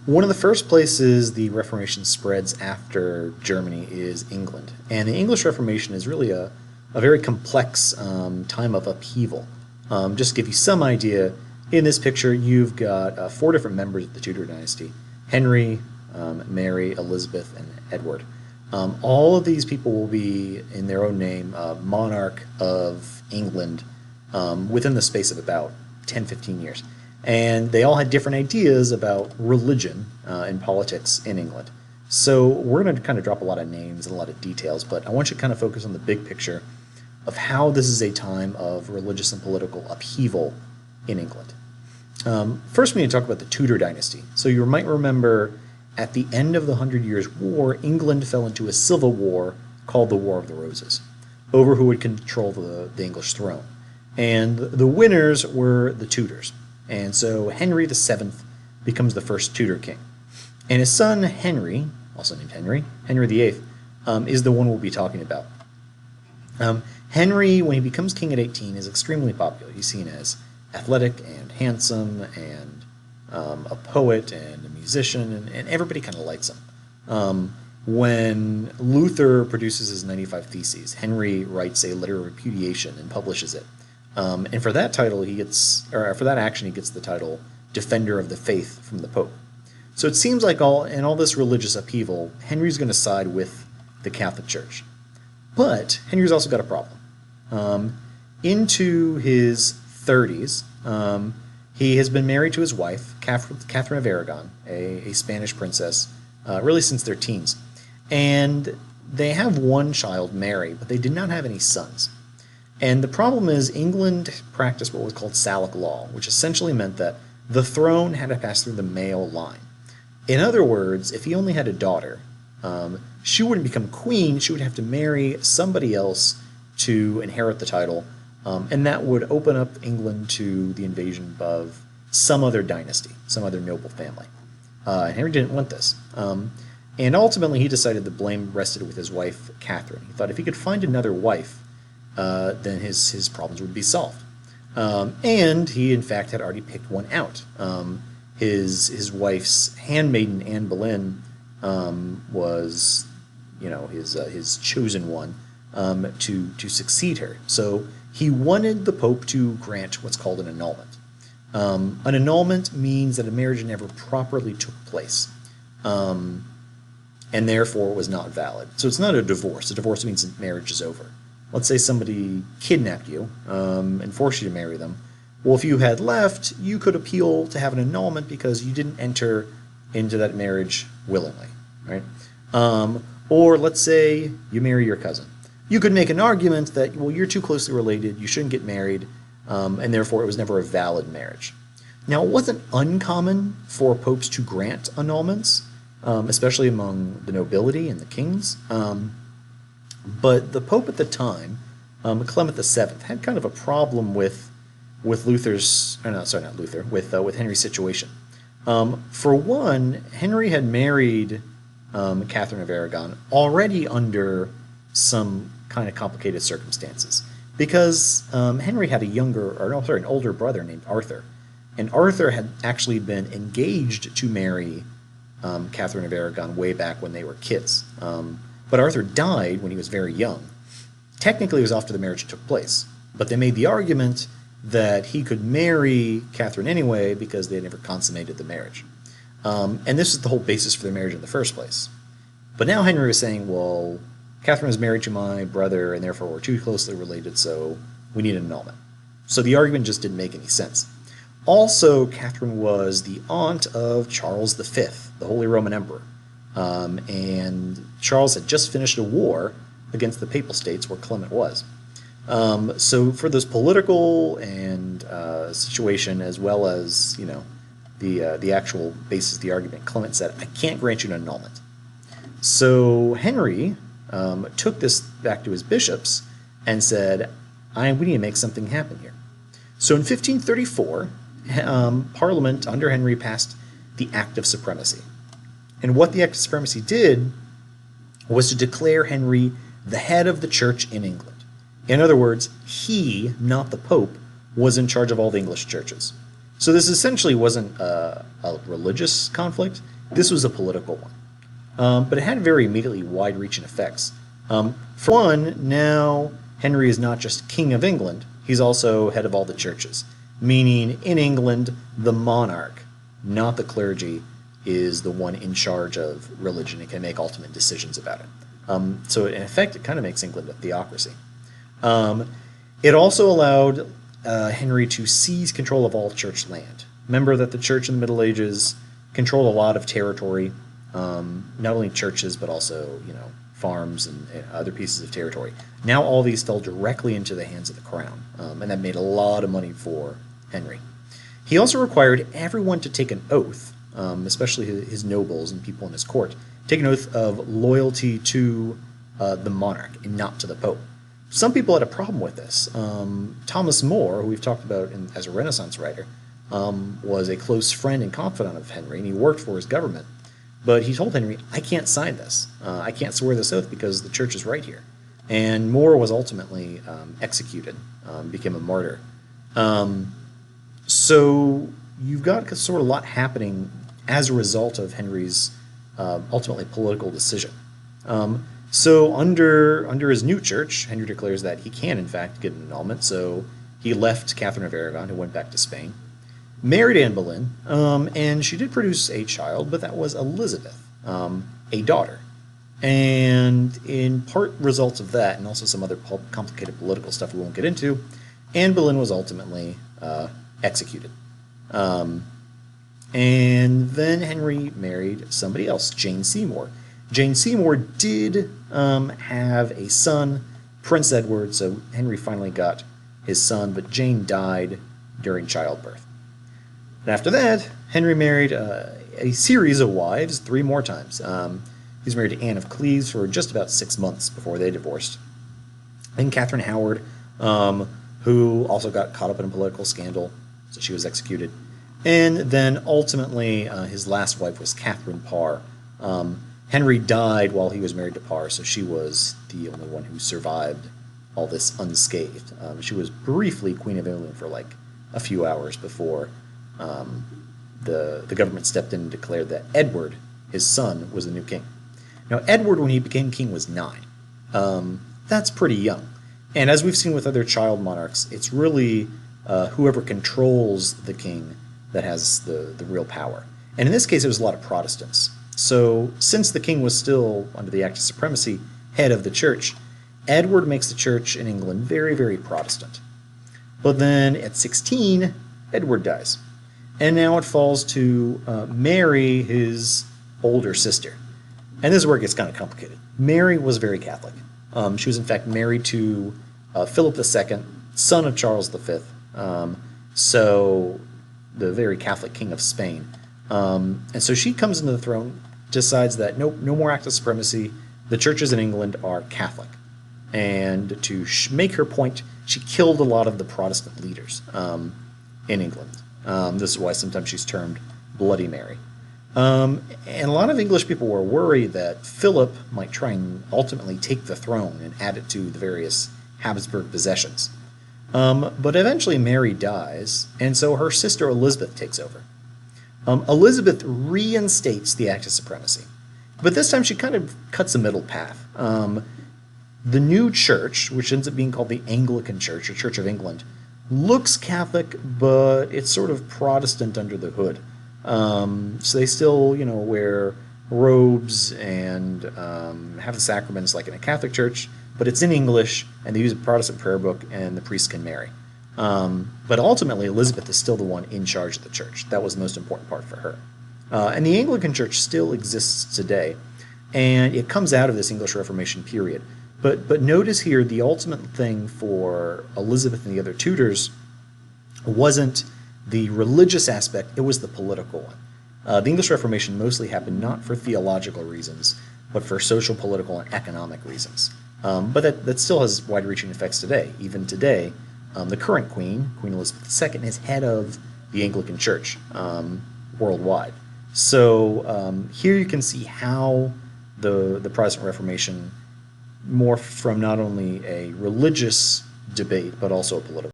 One of the first places the Reformation spreads after Germany is England. And the English Reformation is really a very complex time of upheaval. Just to give you some idea, in this picture you've got four different members of the Tudor Dynasty: Henry, Mary, Elizabeth, and Edward. All of these people will be, in their own name, monarch of England within the space of about 10-15 years. And they all had different ideas about religion and politics in England. So we're going to kind of drop a lot of names and a lot of details, but I want you to kind of focus on the big picture of how this is a time of religious and political upheaval in England. First, we need to talk about the Tudor Dynasty. So you might remember at the end of the Hundred Years' War, England fell into a civil war called the War of the Roses over who would control the English throne. And the winners were the Tudors. And so Henry VII becomes the first Tudor king. And his son Henry, also named Henry VIII, is the one we'll be talking about. Henry, when he becomes king at 18, is extremely popular. He's seen as athletic and handsome and a poet and a musician, and everybody kind of likes him. When Luther produces his 95 Theses, Henry writes a letter of repudiation and publishes it. And for that title, for that action, he gets the title Defender of the Faith from the Pope. So it seems like in all this religious upheaval, Henry's going to side with the Catholic Church. But Henry's also got a problem. Into his 30s, he has been married to his wife, Catherine of Aragon, a Spanish princess, really since their teens. And they have one child, Mary, but they did not have any sons. And the problem is England practiced what was called Salic law, which essentially meant that the throne had to pass through the male line. In other words, if he only had a daughter, she wouldn't become queen, she would have to marry somebody else to inherit the title, and that would open up England to the invasion of some other dynasty, some other noble family. And Henry didn't want this. And ultimately he decided the blame rested with his wife, Catherine. He thought if he could find another wife, then his problems would be solved. And he, in fact, had already picked one out. His wife's handmaiden, Anne Boleyn, was, his chosen one to succeed her. So he wanted the Pope to grant what's called an annulment. An annulment means that a marriage never properly took place, and therefore was not valid. So it's not a divorce. A divorce means that marriage is over. Let's say somebody kidnapped you and forced you to marry them. Well, if you had left, you could appeal to have an annulment because you didn't enter into that marriage willingly, right? Or let's say you marry your cousin. You could make an argument that, well, you're too closely related, you shouldn't get married, and therefore it was never a valid marriage. Now, it wasn't uncommon for popes to grant annulments, especially among the nobility and the kings. But the Pope at the time, Clement VII, had kind of a problem with Henry's situation. For one, Henry had married Catherine of Aragon already under some kind of complicated circumstances, because Henry had an older brother named Arthur, and Arthur had actually been engaged to marry Catherine of Aragon way back when they were kids. But Arthur died when he was very young. Technically, it was after the marriage took place, but they made the argument that he could marry Catherine anyway because they had never consummated the marriage. And this is the whole basis for their marriage in the first place. But now Henry was saying, well, Catherine was married to my brother, and therefore we're too closely related, so we need an annulment. So the argument just didn't make any sense. Also, Catherine was the aunt of Charles V, the Holy Roman Emperor. And Charles had just finished a war against the Papal States where Clement was. So for this political and situation, as well as the actual basis of the argument, Clement said, "I can't grant you an annulment." So Henry took this back to his bishops and said, "We need to make something happen here." So in 1534, Parliament under Henry passed the Act of Supremacy. And what the Act of Supremacy did was to declare Henry the head of the church in England. In other words, he, not the Pope, was in charge of all the English churches. So this essentially wasn't a religious conflict. this was a political one. But it had very immediately wide-reaching effects. For one, now Henry is not just King of England, he's also head of all the churches, meaning in England, the monarch, not the clergy, is the one in charge of religion and can make ultimate decisions about it. So in effect, it kind of makes England a theocracy. It also allowed Henry to seize control of all church land. Remember that the church in the Middle Ages controlled a lot of territory, not only churches, but also, farms and other pieces of territory. Now all these fell directly into the hands of the crown, and that made a lot of money for Henry. He also required everyone to take an oath, especially his nobles and people in his court, take an oath of loyalty to the monarch and not to the Pope. Some people had a problem with this. Thomas More, who we've talked about as a Renaissance writer, was a close friend and confidant of Henry, and he worked for his government. But he told Henry, I can't sign this. I can't swear this oath because the church is right here. And More was ultimately executed, became a martyr. So you've got sort of a lot happening as a result of Henry's ultimately political decision. So under his new church, Henry declares that he can, in fact, get an annulment. So he left Catherine of Aragon, who went back to Spain, married Anne Boleyn, and she did produce a child, but that was Elizabeth, a daughter. And in part results of that, and also some other complicated political stuff we won't get into, Anne Boleyn was ultimately executed. And then Henry married somebody else, Jane Seymour. Jane Seymour did have a son, Prince Edward, so Henry finally got his son, but Jane died during childbirth. And after that, Henry married a series of wives 3 more times. He was married to Anne of Cleves for just about 6 months before they divorced. And Catherine Howard, who also got caught up in a political scandal, so she was executed. And then ultimately, his last wife was Catherine Parr. Henry died while he was married to Parr, so she was the only one who survived all this unscathed. She was briefly Queen of England for like a few hours before the government stepped in and declared that Edward, his son, was the new king. Now, Edward, when he became king, was 9. That's pretty young. And as we've seen with other child monarchs, it's really whoever controls the king that has the real power. And in this case, it was a lot of Protestants. So since the king was still, under the Act of Supremacy, head of the church, Edward makes the church in England very, very Protestant. But then at 16, Edward dies. And now it falls to Mary, his older sister. And this is where it gets kind of complicated. Mary was very Catholic. She was in fact married to Philip II, son of Charles V, so the very Catholic king of Spain. And so she comes into the throne, decides that no more Act of Supremacy, the churches in England are Catholic. And to make her point, she killed a lot of the Protestant leaders in England. This is why sometimes she's termed Bloody Mary. And a lot of English people were worried that Philip might try and ultimately take the throne and add it to the various Habsburg possessions. But eventually Mary dies, and so her sister Elizabeth takes over. Elizabeth reinstates the Act of Supremacy, but this time she kind of cuts a middle path. The new church, which ends up being called the Anglican Church, or Church of England, looks Catholic, but it's sort of Protestant under the hood. So they still, wear robes and have the sacraments like in a Catholic church, but it's in English, and they use a Protestant prayer book, and the priest can marry. But ultimately, Elizabeth is still the one in charge of the church. That was the most important part for her. And the Anglican Church still exists today, and it comes out of this English Reformation period. But notice here, the ultimate thing for Elizabeth and the other Tudors wasn't the religious aspect, it was the political one. The English Reformation mostly happened not for theological reasons, but for social, political, and economic reasons. But that still has wide-reaching effects today. Even today, the current queen, Queen Elizabeth II, is head of the Anglican Church worldwide. So here you can see how the Protestant Reformation morphed from not only a religious debate, but also a political